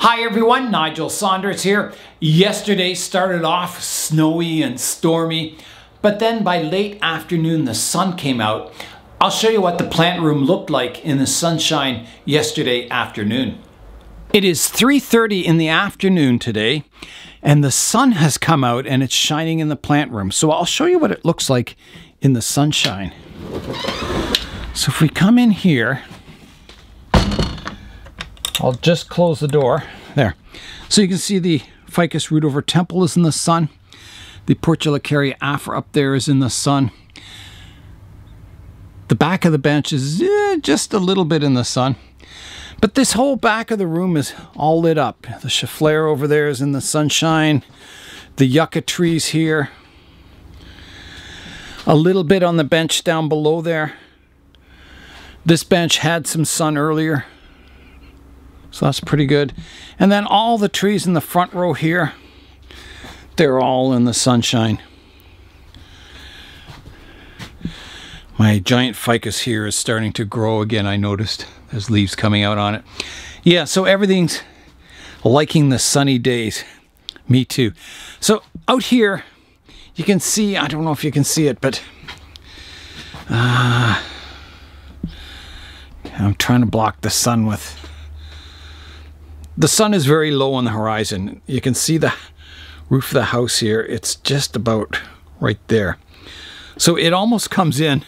Hi everyone, Nigel Saunders here. Yesterday started off snowy and stormy, but then by late afternoon the sun came out. I'll show you what the plant room looked like in the sunshine yesterday afternoon. It is 3:30 in the afternoon today, and the sun has come out and it's shining in the plant room. So I'll show you what it looks like in the sunshine. So if we come in here, I'll just close the door there. So you can see the Ficus root over temple is in the sun. The Portulacaria afra up there is in the sun. The back of the bench is just a little bit in the sun. But this whole back of the room is all lit up. The Chaflare over there is in the sunshine. The yucca trees here. A little bit on the bench down below there. This bench had some sun earlier, so that's pretty good. And then all the trees in the front row here, they're all in the sunshine. My giant ficus here is starting to grow again, I noticed. There's leaves coming out on it. Yeah, so everything's liking the sunny days. Me too. So out here, you can see, I don't know if you can see it, but I'm trying to block the sun with... The sun is very low on the horizon. You can see the roof of the house here. It's just about right there. So it almost comes in,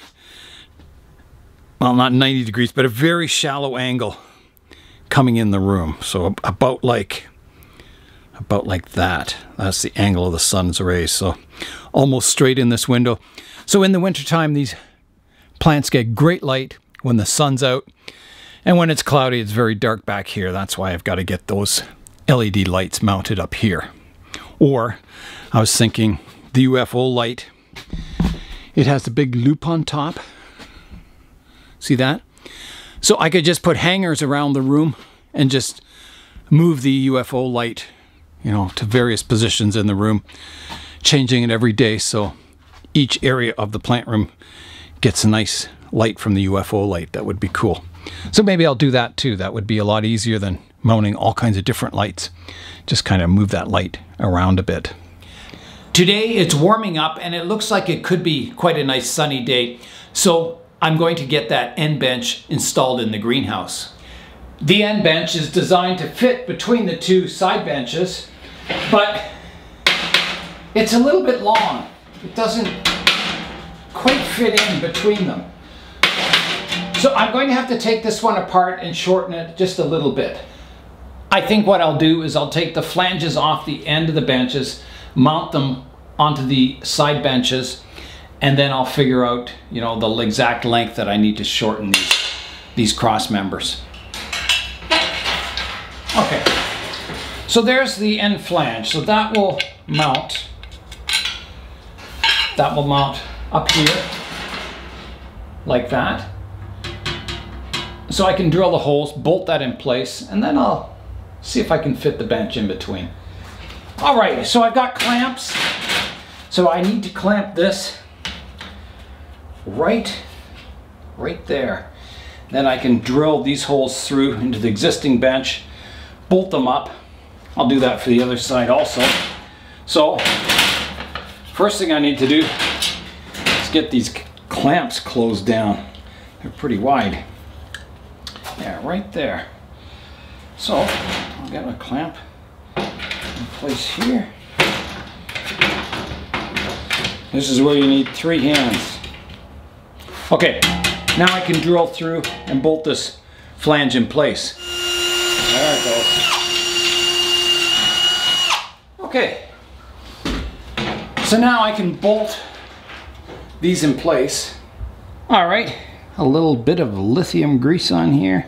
well, not 90 degrees, but a very shallow angle coming in the room. So about like that. That's the angle of the sun's rays. So almost straight in this window. So in the wintertime, these plants get great light when the sun's out. And when it's cloudy, it's very dark back here. That's why I've got to get those LED lights mounted up here. Or I was thinking the UFO light. It has a big loop on top. See that? So I could just put hangers around the room and just move the UFO light, you know, to various positions in the room, changing it every day so each area of the plant room gets a nice light from the UFO light. That would be cool. So maybe I'll do that too. That would be a lot easier than mounting all kinds of different lights. Just kind of move that light around a bit. Today it's warming up and it looks like it could be quite a nice sunny day. So I'm going to get that end bench installed in the greenhouse. The end bench is designed to fit between the two side benches, but it's a little bit long. It doesn't quite fit in between them. So I'm going to have to take this one apart and shorten it just a little bit. I think what I'll do is I'll take the flanges off the end of the benches, mount them onto the side benches, and then I'll figure out, you know, the exact length that I need to shorten these cross members. Okay, so there's the end flange. So that will mount. That will mount up here, like that. So I can drill the holes, bolt that in place, and then I'll see if I can fit the bench in between. All right, so I've got clamps. So I need to clamp this right there. Then I can drill these holes through into the existing bench, bolt them up. I'll do that for the other side also. So first thing I need to do is get these clamps closed down. They're pretty wide. Yeah, right there. So I'll get a clamp in place here. This is where you need 3 hands. Okay, now I can drill through and bolt this flange in place. There it goes. Okay, so now I can bolt these in place. All right, a little bit of lithium grease on here.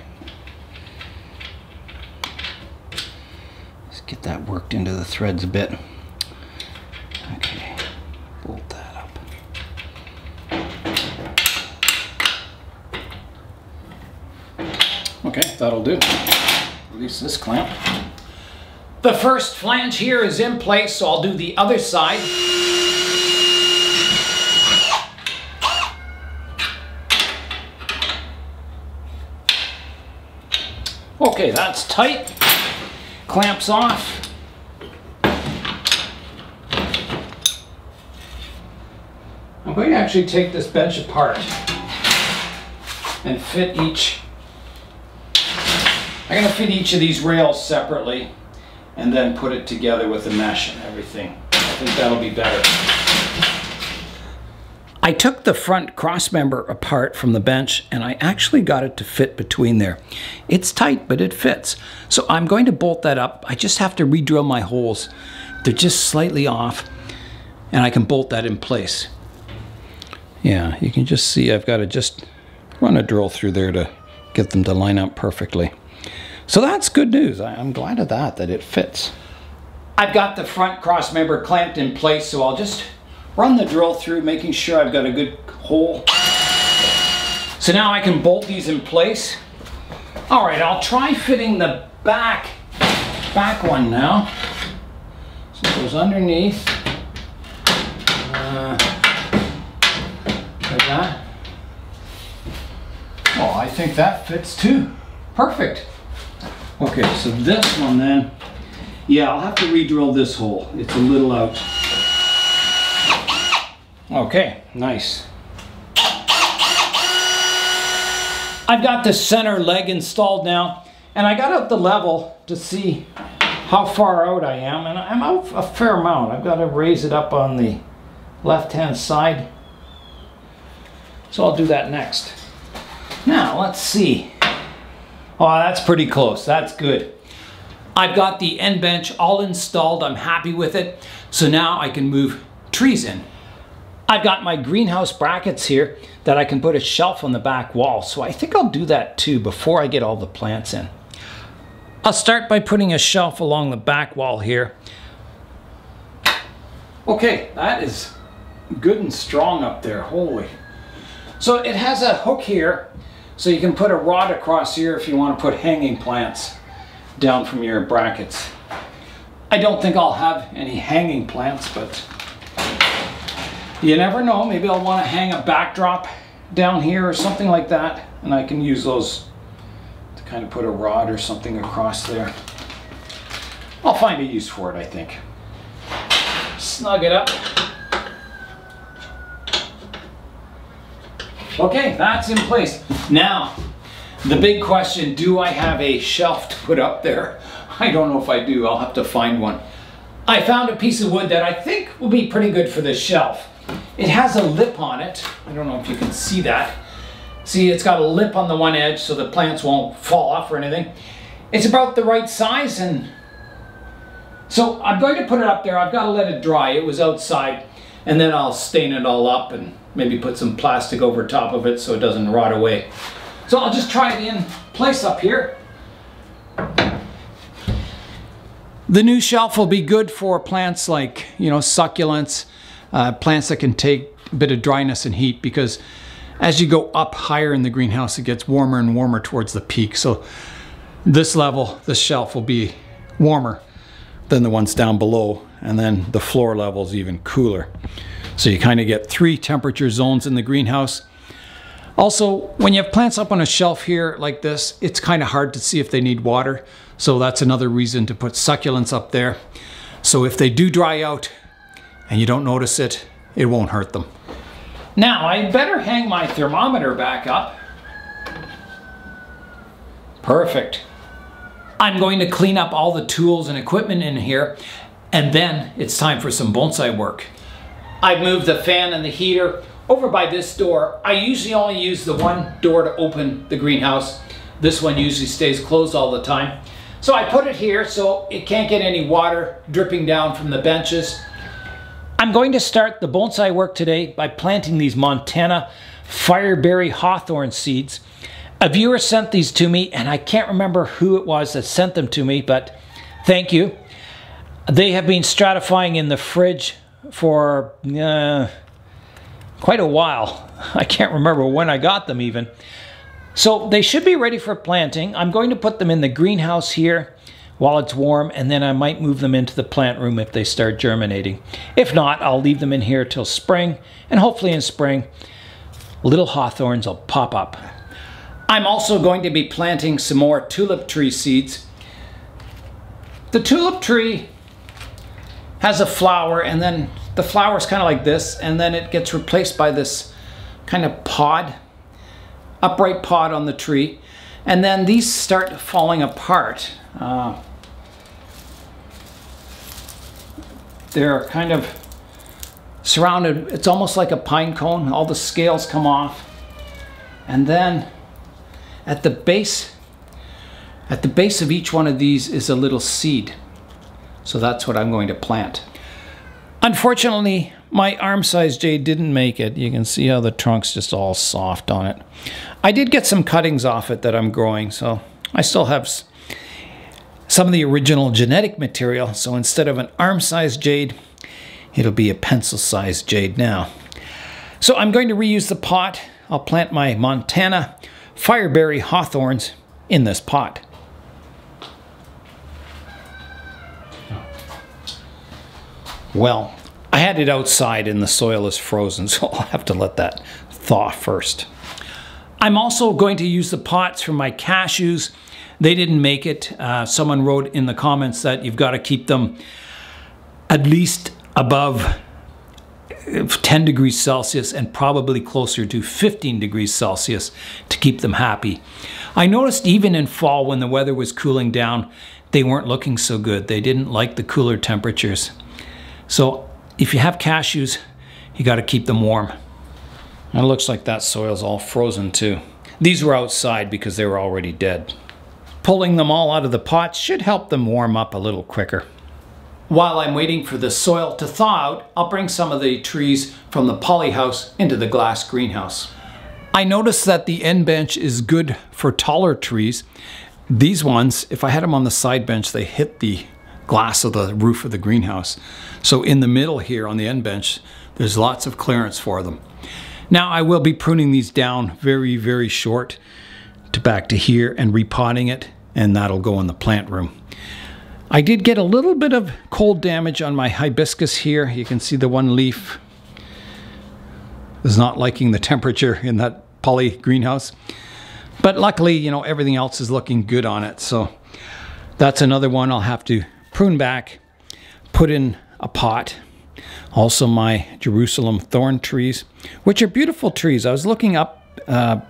Let's get that worked into the threads a bit. Okay, bolt that up. Okay, that'll do. Release this clamp. The first flange here is in place, so I'll do the other side. Okay, that's tight. clamps off. I'm going to actually take this bench apart and fit each. I'm going to fit each of these rails separately and then put it together with the mesh and everything. I think that'll be better. I took the front crossmember apart from the bench and I actually got it to fit between there. It's tight, but it fits. So I'm going to bolt that up. I just have to re-drill my holes. They're just slightly off and I can bolt that in place. Yeah, you can just see I've got to just run a drill through there to get them to line up perfectly. So that's good news. I'm glad of that it fits. I've got the front crossmember clamped in place, so I'll just run the drill through, making sure I've got a good hole. So now I can bolt these in place. All right, I'll try fitting the back one now. So it goes underneath. Like that. Oh, I think that fits too. Perfect. Okay, so this one then, yeah, I'll have to re-drill this hole. It's a little out. Okay, nice. I've got the center leg installed now, and I got out the level to see how far out I am, and I'm out a fair amount. I've got to raise it up on the left-hand side. So I'll do that next. Now, let's see. Oh, that's pretty close. That's good. I've got the end bench all installed. I'm happy with it. So now I can move trees in. I've got my greenhouse brackets here that I can put a shelf on the back wall. So I think I'll do that too before I get all the plants in. I'll start by putting a shelf along the back wall here. Okay, that is good and strong up there. Holy. So it has a hook here, so you can put a rod across here if you want to put hanging plants down from your brackets. I don't think I'll have any hanging plants, but you never know. Maybe I'll want to hang a backdrop down here or something like that, and I can use those to kind of put a rod or something across there. I'll find a use for it, I think. Snug it up. Okay, that's in place. Now, the big question, do I have a shelf to put up there? I don't know if I do. I'll have to find one. I found a piece of wood that I think will be pretty good for this shelf. It has a lip on it. I don't know if you can see that. See, it's got a lip on the one edge so the plants won't fall off or anything. It's about the right size, and so I'm going to put it up there. I've got to let it dry. It was outside, and then I'll stain it all up and maybe put some plastic over top of it so it doesn't rot away. So I'll just try it in place up here. The new shelf will be good for plants like, you know, succulents, plants that can take a bit of dryness and heat, because as you go up higher in the greenhouse, it gets warmer and warmer towards the peak. So this level, this shelf will be warmer than the ones down below, and then the floor level is even cooler. So you kind of get 3 temperature zones in the greenhouse. Also, when you have plants up on a shelf here like this, it's kind of hard to see if they need water. So that's another reason to put succulents up there. So if they do dry out and you don't notice it, it won't hurt them. Now, I better hang my thermometer back up. Perfect. I'm going to clean up all the tools and equipment in here, and then it's time for some bonsai work. I've moved the fan and the heater over by this door. I usually only use the one door to open the greenhouse. This one usually stays closed all the time. So I put it here so it can't get any water dripping down from the benches. I'm going to start the bonsai work today by planting these Montana Fireberry Hawthorne seeds. A viewer sent these to me, and I can't remember who it was that sent them to me, but thank you. They have been stratifying in the fridge for quite a while. I can't remember when I got them even. So they should be ready for planting. I'm going to put them in the greenhouse here while it's warm, and then I might move them into the plant room if they start germinating. If not, I'll leave them in here till spring, and hopefully in spring, little hawthorns will pop up. I'm also going to be planting some more tulip tree seeds. The tulip tree has a flower, and then the flower is kind of like this, and then it gets replaced by this kind of pod, upright pod on the tree, and then these start falling apart. They're kind of surrounded, it's almost like a pine cone. All the scales come off, and then at the base of each one of these is a little seed. So that's what I'm going to plant. Unfortunately, my arm-sized jade didn't make it. You can see how the trunk's just all soft on it. I did get some cuttings off it that I'm growing, so I still have some of the original genetic material. So instead of an arm-sized jade, it'll be a pencil-sized jade now. So I'm going to reuse the pot. I'll plant my Montana Fireberry hawthorns in this pot. Well, I had it outside and the soil is frozen, so I'll have to let that thaw first. I'm also going to use the pots for my cashews. They didn't make it. Someone wrote in the comments that you've got to keep them at least above 10 degrees Celsius and probably closer to 15 degrees Celsius to keep them happy. I noticed even in fall when the weather was cooling down, they weren't looking so good. They didn't like the cooler temperatures. So if you have cashews, you got to keep them warm. And it looks like that soil's all frozen too. These were outside because they were already dead. Pulling them all out of the pots should help them warm up a little quicker. While I'm waiting for the soil to thaw out, I'll bring some of the trees from the polyhouse into the glass greenhouse. I noticed that the end bench is good for taller trees. These ones, if I had them on the side bench, they hit the glass of the roof of the greenhouse. So in the middle here on the end bench, there's lots of clearance for them. Now I will be pruning these down very, very short to back to here and repotting it, and that'll go in the plant room. I did get a little bit of cold damage on my hibiscus here. You can see the one leaf is not liking the temperature in that poly greenhouse. But luckily, you know, everything else is looking good on it. So that's another one I'll have to prune back, put in a pot. Also my Jerusalem Thorn trees, which are beautiful trees. I was looking up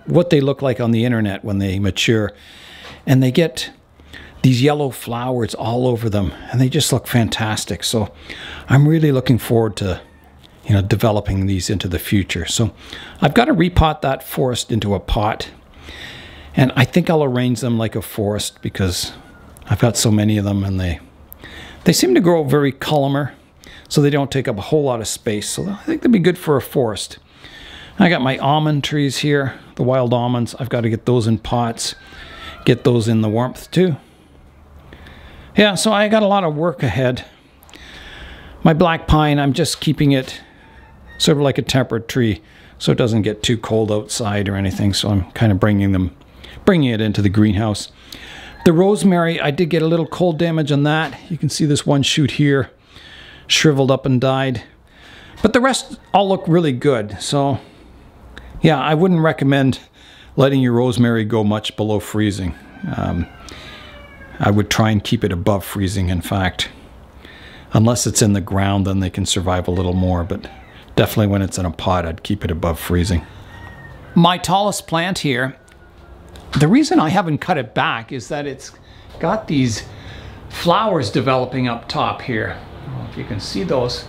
what they look like on the internet when they mature, and they get these yellow flowers all over them, and they just look fantastic. So I'm really looking forward to, you know, developing these into the future. So I've got to repot that forest into a pot, and I think I'll arrange them like a forest because I've got so many of them, and they seem to grow very columnar, so they don't take up a whole lot of space. So I think they'd be good for a forest. I got my almond trees here, the wild almonds. I've got to get those in pots, get those in the warmth too. Yeah, so I got a lot of work ahead. My black pine, I'm just keeping it sort of like a temperate tree so it doesn't get too cold outside or anything. So I'm kind of bringing it into the greenhouse. The rosemary, I did get a little cold damage on that. You can see this one shoot here shriveled up and died. But the rest all look really good. So yeah, I wouldn't recommend letting your rosemary go much below freezing. I would try and keep it above freezing, in fact. Unless it's in the ground, then they can survive a little more, but definitely when it's in a pot, I'd keep it above freezing. My tallest plant here, the reason I haven't cut it back is that it's got these flowers developing up top here. I don't know if you can see those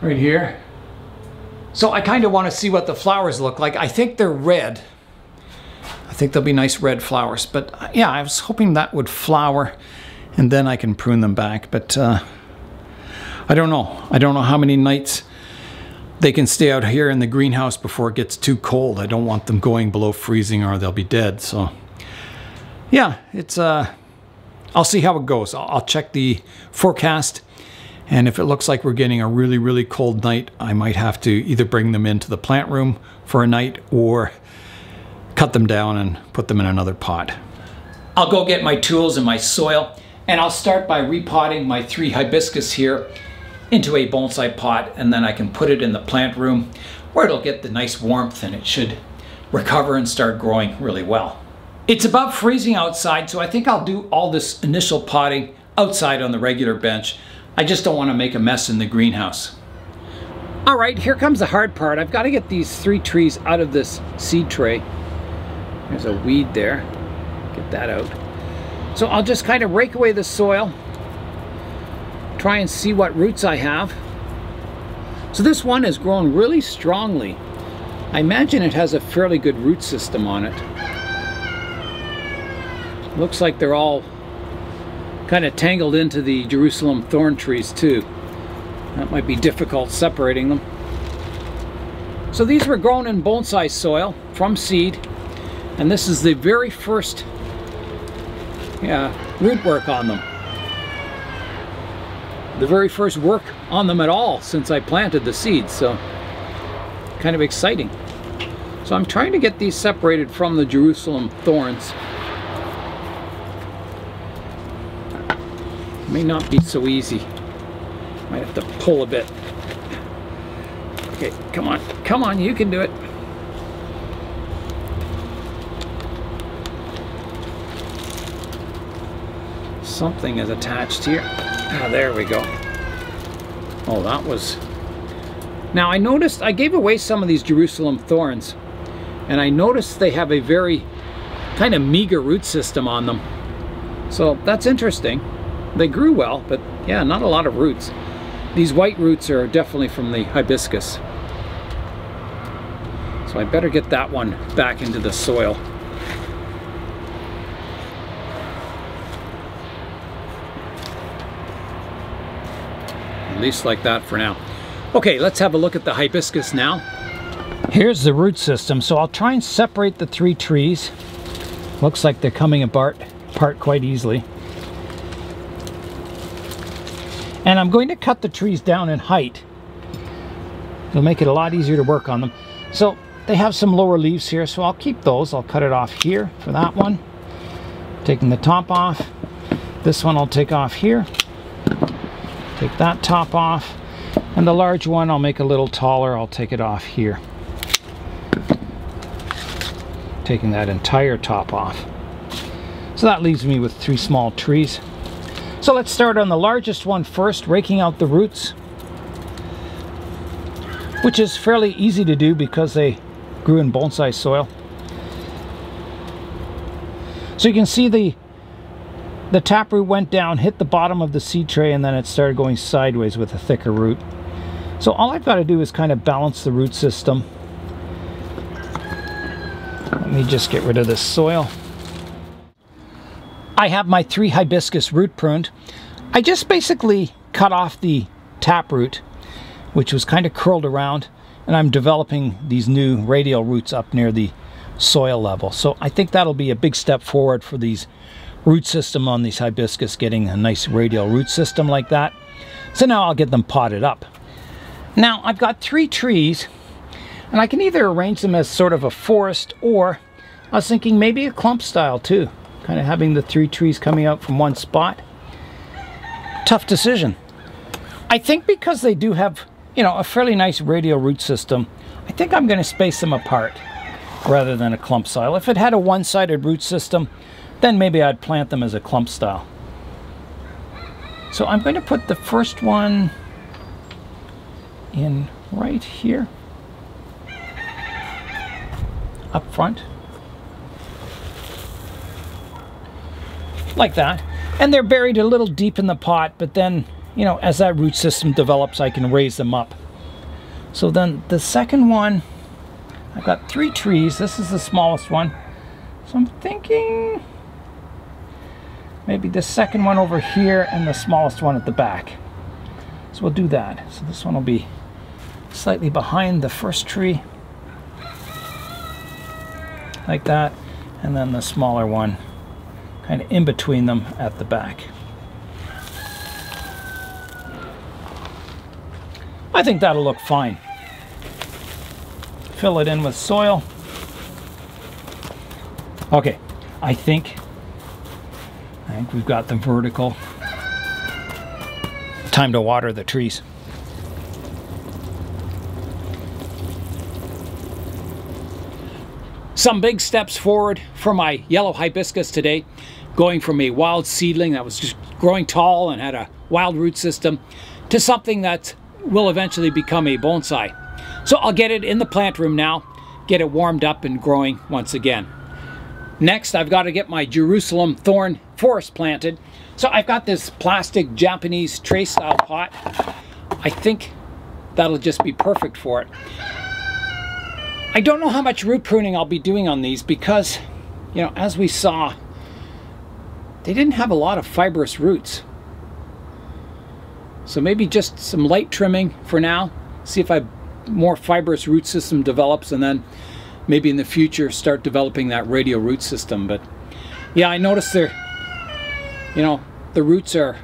right here. So I kind of want to see what the flowers look like. I think they're red. I think they'll be nice red flowers, but yeah, I was hoping that would flower and then I can prune them back, but I don't know. I don't know how many nights they can stay out here in the greenhouse before it gets too cold. I don't want them going below freezing or they'll be dead. So yeah, it's I'll see how it goes. I'll check the forecast, and if it looks like we're getting a really, really cold night, I might have to either bring them into the plant room for a night or cut them down and put them in another pot. I'll go get my tools and my soil, and I'll start by repotting my 3 hibiscus here into a bonsai pot, and then I can put it in the plant room where it'll get the nice warmth and it should recover and start growing really well. It's above freezing outside, so I think I'll do all this initial potting outside on the regular bench. I just don't want to make a mess in the greenhouse. All right, here comes the hard part. I've got to get these 3 trees out of this seed tray. There's a weed there. Get that out. So I'll just kind of rake away the soil, try and see what roots I have. So this one has grown really strongly. I imagine it has a fairly good root system on it. Looks like they're all kind of tangled into the Jerusalem Thorn trees too. That might be difficult separating them. So these were grown in bonsai soil from seed, and this is the very first root work on them. The very first work on them at all since I planted the seeds, so kind of exciting. So I'm trying to get these separated from the Jerusalem thorns. May not be so easy. Might have to pull a bit. Okay, come on, you can do it. Something is attached here. Ah, there we go. Oh, that was... Now I noticed, I gave away some of these Jerusalem thorns, and I noticed they have a very kind of meager root system on them. So that's interesting. They grew well, but yeah, not a lot of roots. These white roots are definitely from the hibiscus. So I better get that one back into the soil. At least like that for now. Okay, let's have a look at the hibiscus now. Here's the root system. So I'll try and separate the 3 trees. Looks like they're coming apart quite easily. And I'm going to cut the trees down in height. It'll make it a lot easier to work on them. So they have some lower leaves here, so I'll keep those. I'll cut it off here for that one. Taking the top off. This one I'll take off here. Take that top off. And the large one I'll make a little taller. I'll take it off here. Taking that entire top off. So that leaves me with 3 small trees. So let's start on the largest one first, raking out the roots, which is fairly easy to do because they grew in bonsai soil. So you can see the taproot went down, hit the bottom of the seed tray, and then it started going sideways with a thicker root. So all I've got to do is kind of balance the root system. Let me just get rid of this soil. I have my 3 hibiscus root pruned. I just basically cut off the taproot, which was kind of curled around, and I'm developing these new radial roots up near the soil level. So I think that'll be a big step forward for these root system on these hibiscus, getting a nice radial root system like that. So now I'll get them potted up. Now I've got 3 trees, and I can either arrange them as sort of a forest, or I was thinking maybe a clump style too. Kind of having the 3 trees coming out from one spot. Tough decision. I think because they do have, you know, a fairly nice radial root system, I think I'm going to space them apart rather than a clump style. If it had a one-sided root system, then maybe I'd plant them as a clump style. So I'm going to put the first one in right here, up front. Like that. And they're buried a little deep in the pot, but then, you know, as that root system develops, I can raise them up. So then the second one, I've got 3 trees. This is the smallest one. So I'm thinking maybe the second one over here and the smallest one at the back. So we'll do that. So this one will be slightly behind the first tree. Like that. And then the smaller one kind of in between them at the back. I think that'll look fine. Fill it in with soil. Okay, I think we've got them vertical. Time to water the trees. Some big steps forward for my yellow hibiscus today. going from a wild seedling that was just growing tall and had a wild root system to something that will eventually become a bonsai. So I'll get it in the plant room now, get it warmed up and growing once again. Next, I've got to get my Jerusalem Thorn forest planted. So I've got this plastic Japanese tray style pot. I think that'll just be perfect for it. I don't know how much root pruning I'll be doing on these because, you know, as we saw, they didn't have a lot of fibrous roots. So maybe just some light trimming for now. See if a more fibrous root system develops, and then maybe in the future start developing that radial root system. But yeah, I noticed they're, you know, the roots are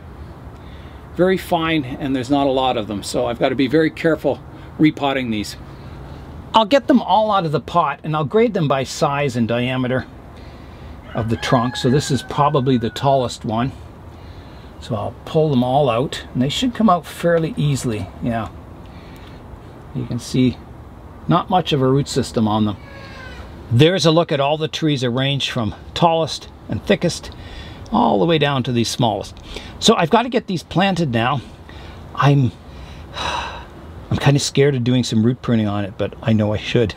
very fine and there's not a lot of them. So I've got to be very careful repotting these. I'll get them all out of the pot and I'll grade them by size and diameter of the trunk. So this is probably the tallest one. So I'll pull them all out and they should come out fairly easily. Yeah. You can see not much of a root system on them. There's a look at all the trees arranged from tallest and thickest all the way down to the smallest. So I've got to get these planted now. I'm kind of scared of doing some root pruning on it, but I know I should.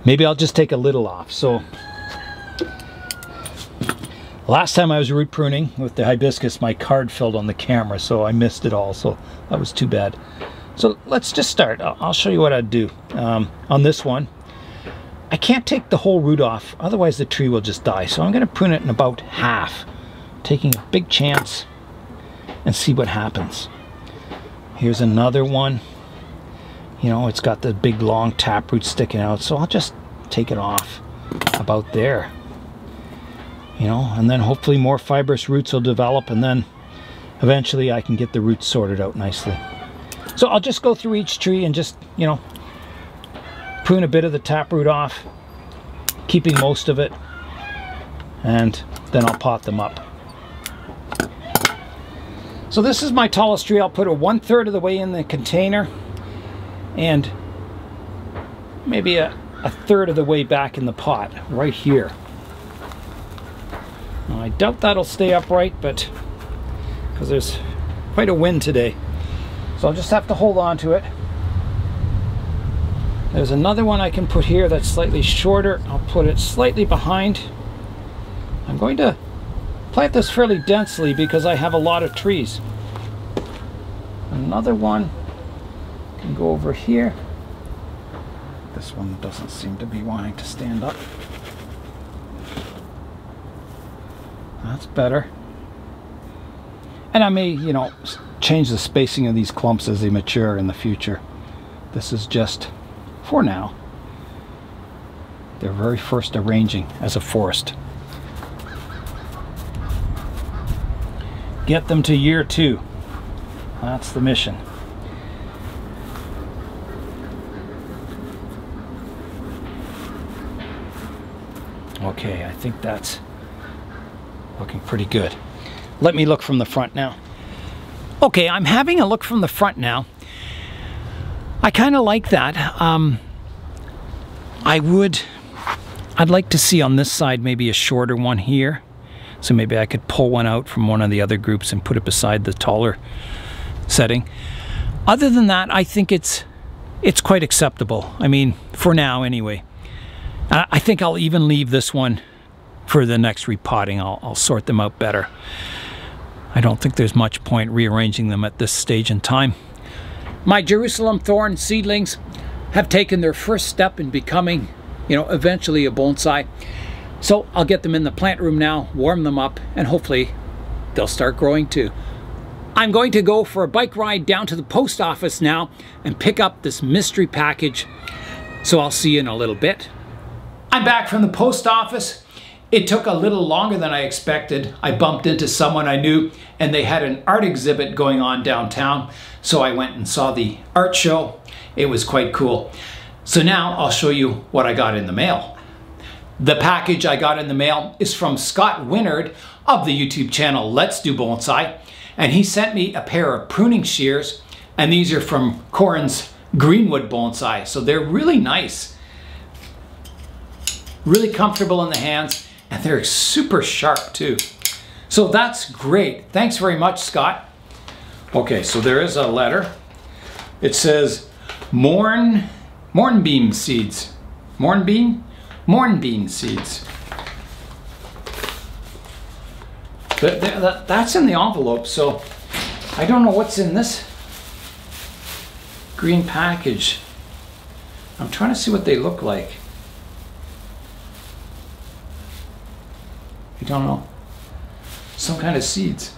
Maybe I'll just take a little off. So last time I was root pruning with the hibiscus, my card filled on the camera, so I missed it all. So that was too bad. So let's just start. I'll show you what I'd do. On this one, I can't take the whole root off, otherwise the tree will just die. So I'm going to prune it in about half, taking a big chance and see what happens. Here's another one. You know, it's got the big long taproot sticking out, so I'll just take it off about there. You know, and then hopefully more fibrous roots will develop, and then eventually I can get the roots sorted out nicely. So I'll just go through each tree and just, you know, prune a bit of the taproot off, keeping most of it, and then I'll pot them up. So this is my tallest tree. I'll put it 1/3 of the way in the container and maybe a third of the way back in the pot, right here. Now, I doubt that'll stay upright, but because there's quite a wind today. So I'll just have to hold on to it. There's another one I can put here that's slightly shorter. I'll put it slightly behind. I'm going to plant this fairly densely because I have a lot of trees. Another one can go over here. This one doesn't seem to be wanting to stand up. That's better. And I may, you know, change the spacing of these clumps as they mature in the future. This is just for now. Their very first arranging as a forest. Get them to year 2. That's the mission. Okay, I think that's looking pretty good. Let me look from the front now. Okay, I'm having a look from the front now. I kind of like that. I'd like to see on this side maybe a shorter one here. So maybe I could pull one out from one of the other groups and put it beside the taller setting. Other than that, I think it's quite acceptable. I mean, for now anyway. I think I'll even leave this one for the next repotting. I'll sort them out better. I don't think there's much point rearranging them at this stage in time. My Jerusalem Thorn seedlings have taken their first step in becoming, you know, eventually a bonsai. So I'll get them in the plant room now, warm them up, and hopefully they'll start growing too. I'm going to go for a bike ride down to the post office now and pick up this mystery package. So I'll see you in a little bit. I'm back from the post office. It took a little longer than I expected. I bumped into someone I knew and they had an art exhibit going on downtown. So I went and saw the art show. It was quite cool. So now I'll show you what I got in the mail. The package I got in the mail is from Scott Winnard of the YouTube channel Let's Do Bonsai. And he sent me a pair of pruning shears. And these are from Corin's Greenwood Bonsai. So they're really nice. Really comfortable in the hands. And they're super sharp too. So that's great. Thanks very much, Scott. Okay, so there is a letter. It says mornbean seeds. Mornbean seeds. That's in the envelope, so I don't know what's in this green package. I'm trying to see what they look like. I don't know. Some kind of seeds.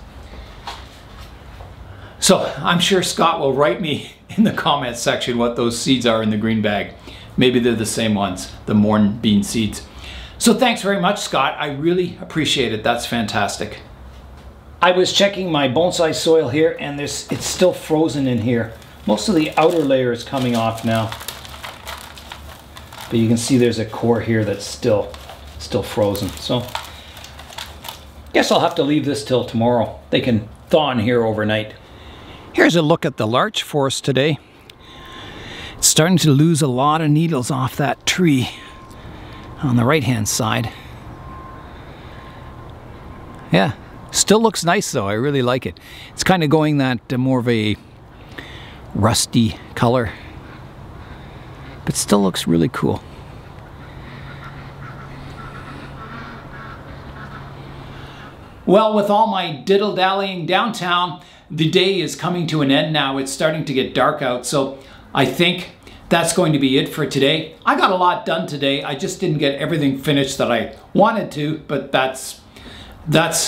So I'm sure Scott will write me in the comments section what those seeds are in the green bag. Maybe they're the same ones, the mornbean seeds. So thanks very much, Scott. I really appreciate it. That's fantastic. I was checking my bonsai soil here, and it's still frozen in here. Most of the outer layer is coming off now. But you can see there's a core here that's still frozen. So guess I'll have to leave this till tomorrow. They can thaw in here overnight. Here's a look at the larch forest today. It's starting to lose a lot of needles off that tree on the right hand side. Yeah, still looks nice though. I really like it. It's kind of going that more of a rusty color, but still looks really cool. Well, with all my diddle-dallying downtown, the day is coming to an end now. It's starting to get dark out, so I think that's going to be it for today. I got a lot done today. I just didn't get everything finished that I wanted to, but that's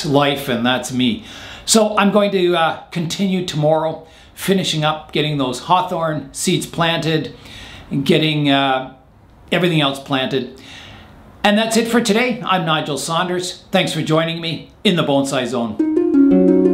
life and that's me. So I'm going to continue tomorrow, finishing up getting those hawthorn seeds planted and getting everything else planted. And that's it for today. I'm Nigel Saunders. Thanks for joining me in the Bonsai Zone.